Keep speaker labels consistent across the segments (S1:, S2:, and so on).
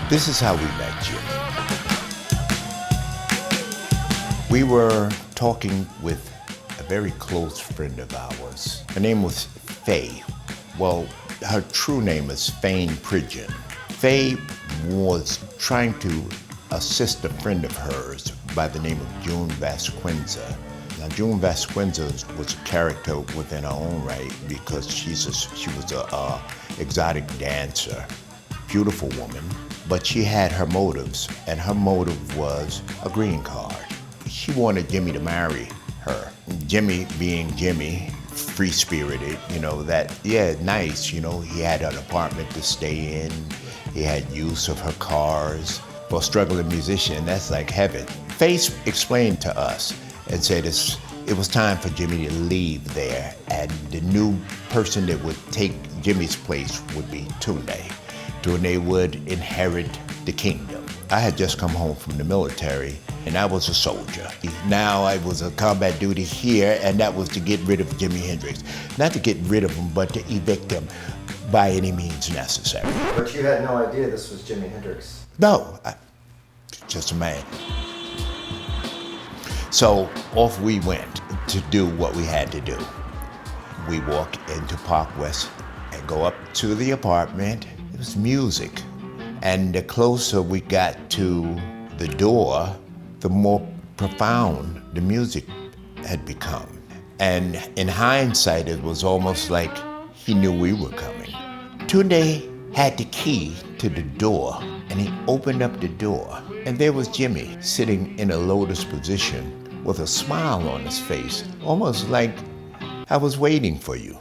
S1: This is how we met Jimi. We were talking with a very close friend of ours. Her name was Faye. Well, her true name is Fane Pridgeon. Faye was trying to assist a friend of hers by the name of June Vasquenza. Now, June Vasquenza was a character within her own right because she was a exotic dancer, beautiful woman, but she had her motives, and her motive was a green card. She wanted Jimi to marry her. Jimi, being Jimi, free-spirited, nice, he had an apartment to stay in, he had use of her cars. For a struggling musician, that's like heaven. Faye explained to us and said it was time for Jimi to leave there, and the new person that would take Jimi's place would be Tunde. Tunde would inherit the kingdom. I had just come home from the military, and I was a soldier. Now I was a combat duty here, and that was to get rid of Jimi Hendrix. Not to get rid of him, but to evict him by any means necessary.
S2: But you had no idea this was Jimi Hendrix?
S1: No, just a man. So off we went to do what we had to do. We walk into Park West and go up to the apartment. It was music. And the closer we got to the door, the more profound the music had become. And in hindsight, it was almost like he knew we were coming. Tunde had the key to the door, and he opened up the door, and there was Jimi sitting in a lotus position with a smile on his face, almost like I was waiting for you.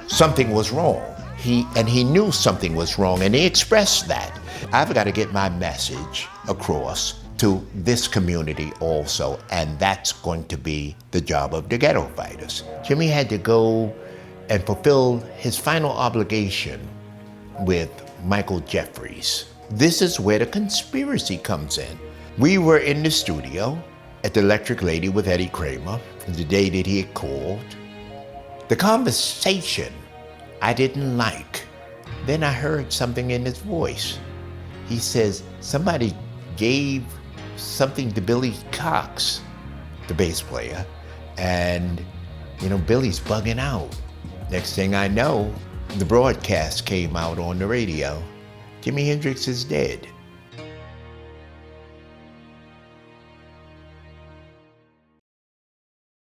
S1: Something was wrong. He knew something was wrong, and he expressed that. I've got to get my message across to this community also, and that's going to be the job of the Ghetto Fighters. Jimi had to go and fulfill his final obligation with Michael Jeffries. This is where the conspiracy comes in. We were in the studio at the Electric Lady with Eddie Kramer, the day that he had called. The conversation I didn't like. Then I heard something in his voice. He says, somebody gave something to Billy Cox, the bass player, and Billy's bugging out. Next thing I know, the broadcast came out on the radio. Jimi Hendrix is dead.